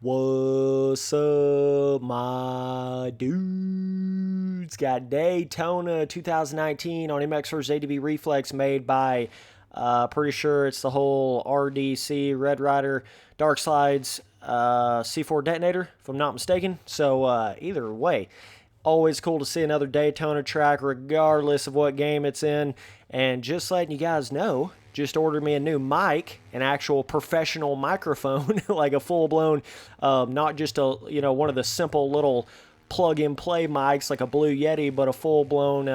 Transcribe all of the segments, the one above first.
What's up, my dudes? Got Daytona 2019 on MX vs ATV Reflex made by, pretty sure it's the whole RDC Red Rider Dark Slides C4 detonator, if I'm not mistaken. So either way, always cool to see another Daytona track, regardless of what game it's in. And just letting you guys know, just ordered me a new mic, an actual professional microphone, like a full-blown, not just one of the simple little plug-and-play mics like a Blue Yeti, but a full-blown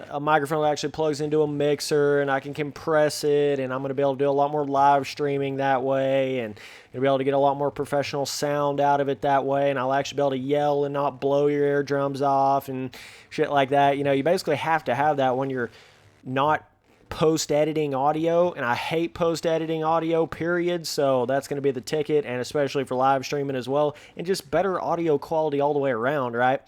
a microphone that actually plugs into a mixer, and I can compress it, and I'm going to be able to do a lot more live streaming that way, and you'll be able to get a lot more professional sound out of it that way, and I'll actually be able to yell and not blow your eardrums off and shit like that. You know, you basically have to have that when you're not post-editing audio, and I hate post-editing audio, period, so that's going to be the ticket, and especially for live streaming as well, and just better audio quality all the way around, right?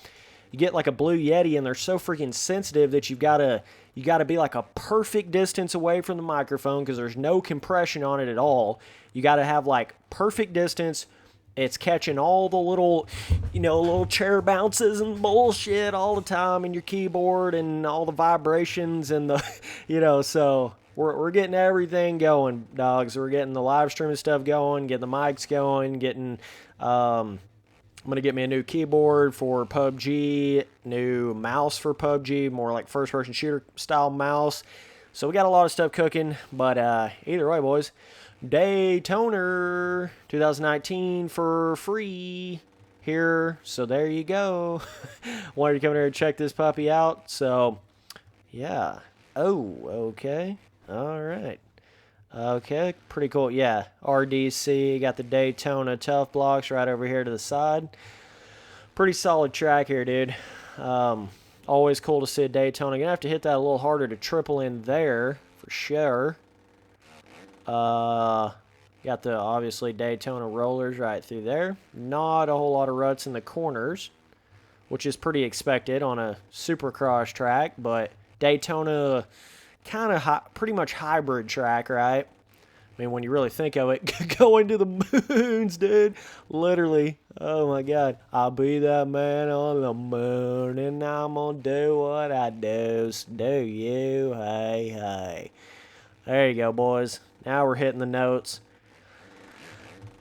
You get like a Blue Yeti, and they're so freaking sensitive that you gotta be like a perfect distance away from the microphone because there's no compression on it at all. You gotta have like perfect distance. It's catching all the little, little chair bounces and bullshit all the time in your keyboard and all the vibrations and the, so we're getting everything going, dogs. We're getting the live streaming stuff going, getting the mics going, getting, I'm going to get me a new keyboard for PUBG, new mouse for PUBG, more like first-person shooter style mouse. So we got a lot of stuff cooking, but either way, boys, Daytona 2019 for free here. So there you go. Wanted to come here and check this puppy out. So, yeah. Oh, okay. All right. Okay, pretty cool. Yeah, RDC, got the Daytona Tough Blocks right over here to the side. Pretty solid track here, dude. Always cool to see a Daytona. Gonna have to hit that a little harder to triple in there, for sure. Got the, obviously, Daytona rollers right through there. Not a whole lot of ruts in the corners, which is pretty expected on a Supercross track, but Daytona, kind of pretty much hybrid track, right? I mean, when you really think of it, going to the moons, dude. Literally. Oh, my God. I'll be that man on the moon, and I'm going to do what I do. So do you. Hey, hey. There you go, boys. Now we're hitting the notes.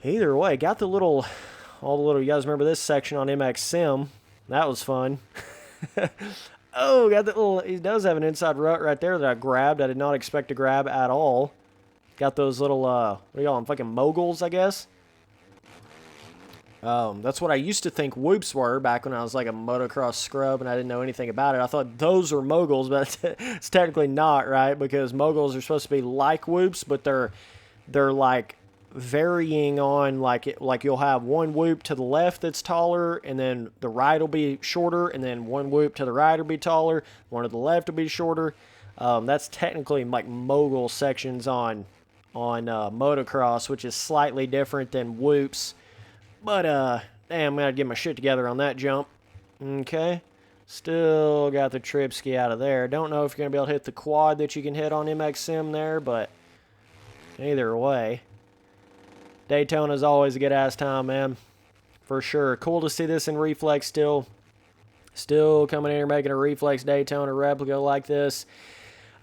Either way, got the little, you guys remember this section on MX Sim? That was fun. Oh, got that little, he does have an inside rut right there that I grabbed. I did not expect to grab at all. Got those little, what do you call them, fucking moguls, I guess? That's what I used to think whoops were back when I was like a motocross scrub and I didn't know anything about it. I thought those were moguls, but it's technically not, right? Because moguls are supposed to be like whoops, but they're like varying on, like you'll have one whoop to the left that's taller, and then the right will be shorter, and then one whoop to the right will be taller, one to the left will be shorter. That's technically like mogul sections on motocross, which is slightly different than whoops. But damn, I'm gonna get my shit together on that jump. Okay, still got the trip ski out of there. Don't know if you're gonna be able to hit the quad that you can hit on MX Sim there, but either way, Daytona's always a good-ass time, man. For sure. Cool to see this in Reflex still. Still coming in here making a Reflex Daytona replica like this.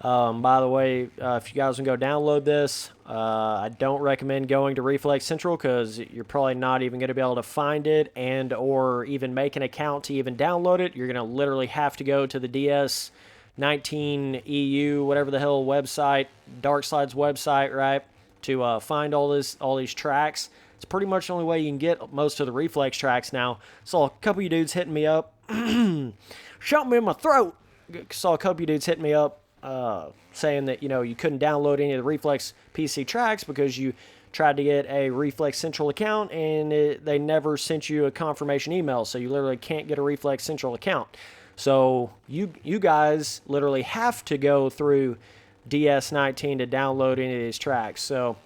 By the way, if you guys can go download this, I don't recommend going to Reflex Central because you're probably not even going to be able to find it and or even make an account to even download it. You're going to literally have to go to the DS19 EU, whatever the hell website, Dark Slides website, right? To find all these tracks. It's pretty much the only way you can get most of the Reflex tracks now. Saw a couple of you dudes hitting me up. Shot me in my throat. Saw a couple of you dudes hitting me up saying that, you couldn't download any of the Reflex PC tracks because you tried to get a Reflex Central account and they never sent you a confirmation email. So you literally can't get a Reflex Central account. So you guys literally have to go through DS19 to download any of these tracks. So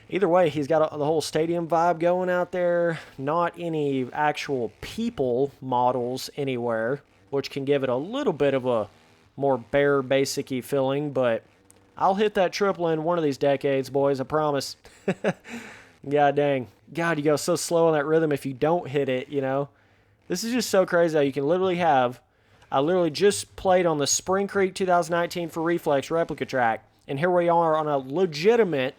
either way, he's got the whole stadium vibe going out there. Not any actual people models anywhere, which can give it a little bit of a more bare basic-y feeling, but I'll hit that triple in one of these decades, boys, I promise. God dang. God, you go so slow on that rhythm if you don't hit it, This is just so crazy how you can literally have. I literally just played on the Spring Creek 2019 for Reflex replica track, and here we are on a legitimate,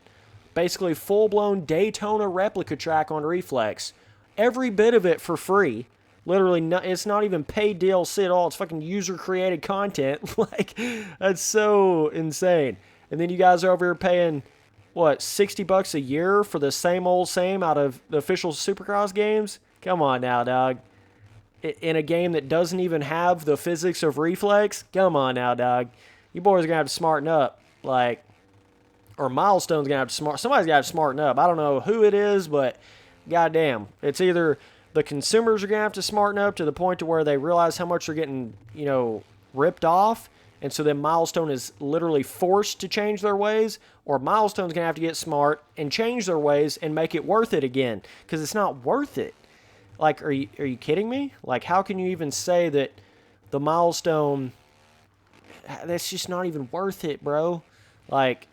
basically full-blown Daytona replica track on Reflex. Every bit of it for free. Literally, it's not even paid DLC at all. It's fucking user-created content. Like, that's so insane. And then you guys are over here paying, what, $60 a year for the same old same out of the official Supercross games? Come on now, dog. In a game that doesn't even have the physics of Reflex? Come on now, dog. You boys are going to have to smarten up. Like, or Milestone's going to have to somebody's got to smarten up. I don't know who it is, but goddamn. It's either the consumers are going to have to smarten up to the point to where they realize how much they're getting, ripped off. And so then Milestone is literally forced to change their ways, or Milestone's going to have to get smart and change their ways and make it worth it again, because it's not worth it. Like, are you kidding me? Like, how can you even say that the Milestone, that's just not even worth it, bro? Like,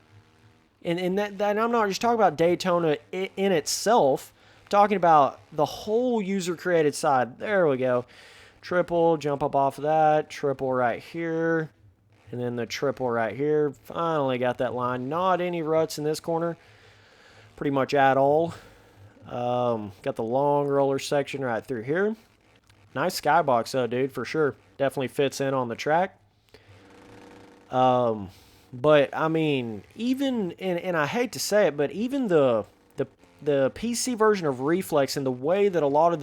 and that I'm not just talking about Daytona in itself. I'm talking about the whole user-created side. There we go. Triple, jump up off of that. Triple right here. And then the triple right here. Finally got that line. Not any ruts in this corner. Pretty much at all. Got the long roller section right through here. Nice skybox though, dude, for sure. Definitely fits in on the track. But I mean, even, and I hate to say it, but even the PC version of Reflex and the way that a lot of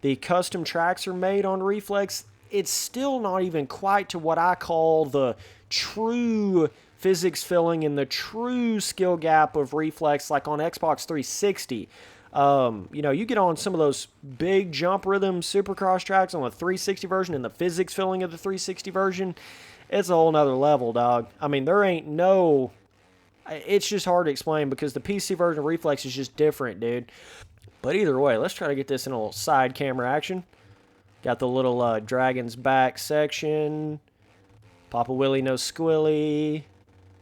the custom tracks are made on Reflex, it's still not even quite to what I call the true physics filling and the true skill gap of Reflex, like on Xbox 360. You get on some of those big jump rhythm Supercross tracks on the 360 version and the physics filling of the 360 version, it's a whole nother level, dog. I mean, there ain't no... It's just hard to explain because the PC version of Reflex is just different, dude. But either way, let's try to get this in a little side camera action. Got the little Dragon's Back section. Papa Willie No Squilly.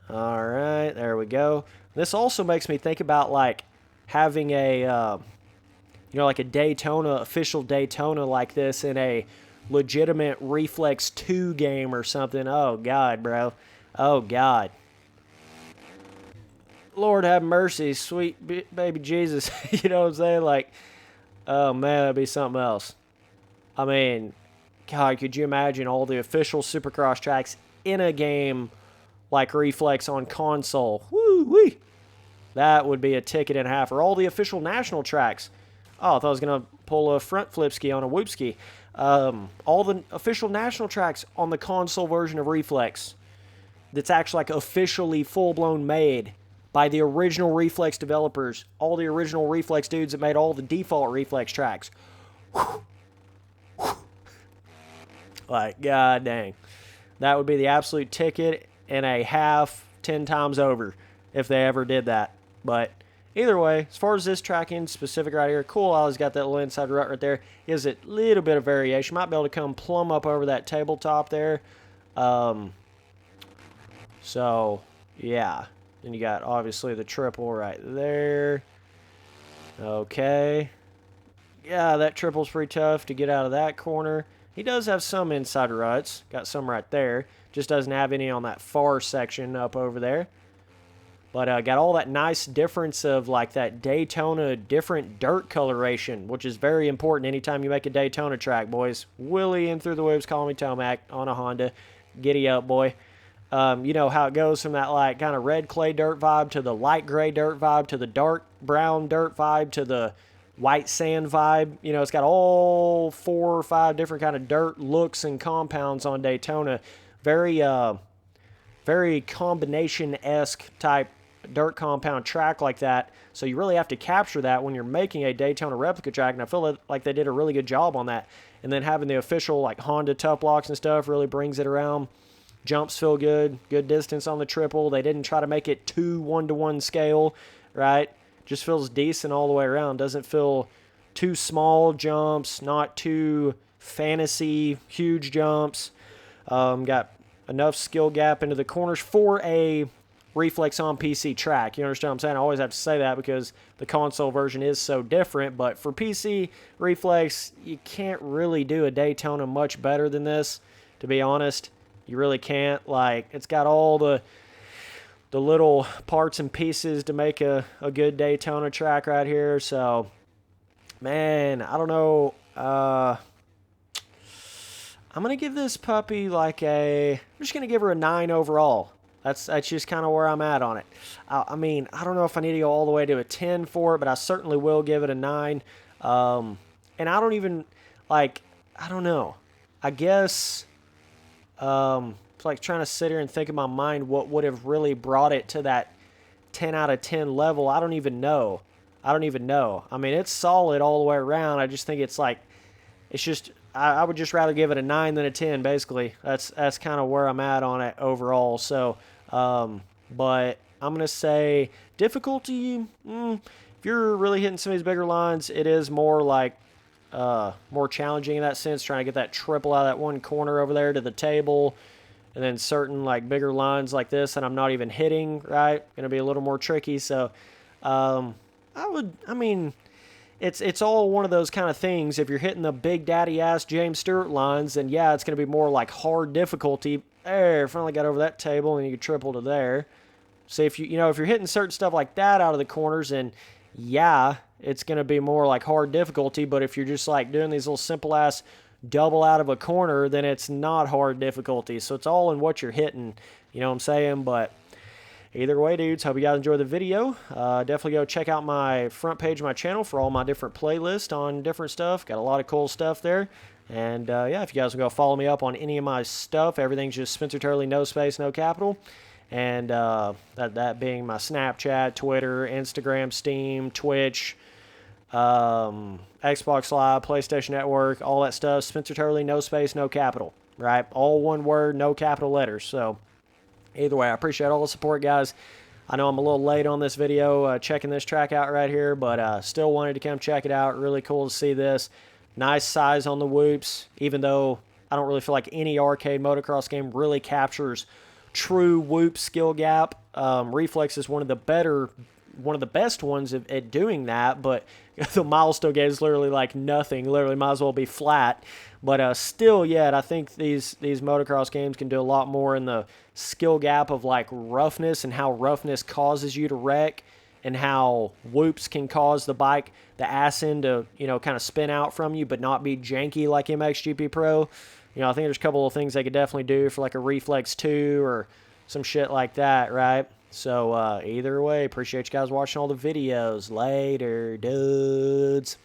All right, there we go. This also makes me think about, like, having a, like a Daytona, official Daytona like this in a legitimate Reflex 2 game or something. Oh, God, bro. Oh, God. Lord have mercy, sweet baby Jesus. You know what I'm saying? Like, oh, man, that'd be something else. I mean, God, could you imagine all the official Supercross tracks in a game like Reflex on console? Woo-wee! That would be a ticket and a half. Or all the official national tracks. Oh, I thought I was going to pull a front flip ski on a whoop ski. All the official national tracks on the console version of Reflex. That's actually like officially full-blown made by the original Reflex developers. All the original Reflex dudes that made all the default Reflex tracks. Whew. Like, god dang. That would be the absolute ticket and a half 10 times over if they ever did that. But either way, as far as this tracking specific right here, cool. I always got that little inside rut right there. Gives it a little bit of variation. Might be able to come plumb up over that tabletop there. So, yeah. Then you got, obviously, the triple right there. Okay. Yeah, that triple's pretty tough to get out of that corner. He does have some inside ruts. Got some right there. Just doesn't have any on that far section up over there. But got all that nice difference of like that Daytona different dirt coloration, which is very important anytime you make a Daytona track, boys. Willie in through the woods, call me Tomac on a Honda. Giddy up, boy. You know how it goes from that like kind of red clay dirt vibe to the light gray dirt vibe to the dark brown dirt vibe to the white sand vibe. You know, it's got all 4 or 5 different kind of dirt looks and compounds on Daytona. Very combination-esque type dirt compound track like that. So you really have to capture that when you're making a Daytona replica track, and I feel like they did a really good job on that. And then having the official like Honda tup locks and stuff really brings it around. Jumps feel good. Good distance on the triple. They didn't try to make it too 1-to-1 scale, right? Just feels decent all the way around. Doesn't feel too small jumps, not too fantasy huge jumps. Got enough skill gap into the corners for a Reflex on PC track. You understand what I'm saying? I always have to say that because the console version is so different. But for PC Reflex, you can't really do a Daytona much better than this, to be honest. You really can't. Like, it's got all the little parts and pieces to make a good Daytona track right here. So, man, I don't know. I'm going to give this puppy like I'm just going to give her a 9 overall. That's just kind of where I'm at on it. I mean, I don't know if I need to go all the way to a 10 for it, but I certainly will give it a 9. And I don't even, like, I don't know. I guess it's like trying to sit here and think in my mind what would have really brought it to that 10 out of 10 level. I don't even know. I mean, it's solid all the way around. I just think it's like, it's just, I would just rather give it a 9 than a 10, basically. That's kind of where I'm at on it overall. So, but I'm going to say difficulty, if you're really hitting some of these bigger lines, it is more like, more challenging in that sense, trying to get that triple out of that one corner over there to the table. And then certain like bigger lines like this that I'm not even hitting, right? Going to be a little more tricky. So, I mean, it's all one of those kind of things. If you're hitting the big daddy ass James Stewart lines, then yeah, it's going to be more like hard difficulty. There, finally got over that table and you can triple to there. So if if you're hitting certain stuff like that out of the corners, then yeah, it's going to be more like hard difficulty. But if you're just like doing these little simple ass double out of a corner, then it's not hard difficulty. So it's all in what you're hitting. You know what I'm saying? But either way, dudes, hope you guys enjoy the video. Definitely go check out my front page of my channel for all my different playlists on different stuff. Got a lot of cool stuff there. And yeah, if you guys will go follow me up on any of my stuff, everything's just Spencer Turley, no space, no capital. And that being my Snapchat, Twitter, Instagram, Steam, Twitch, Xbox Live, PlayStation Network, all that stuff. Spencer Turley, no space, no capital. Right? All one word, no capital letters. So either way, I appreciate all the support, guys. I know I'm a little late on this video checking this track out right here, but still wanted to come check it out. Really cool to see this. Nice size on the whoops, even though I don't really feel like any arcade motocross game really captures true whoop skill gap. Reflex is one of the best ones at doing that, but the milestone gauge is literally like nothing. Literally might as well be flat. But still yet, I think these motocross games can do a lot more in the skill gap of like roughness and how roughness causes you to wreck and how whoops can cause the bike, the ass end to, kind of spin out from you but not be janky like MXGP Pro. I think there's a couple of things they could definitely do for like a Reflex 2 or some shit like that, right? So either way, appreciate you guys watching all the videos. Later, dudes.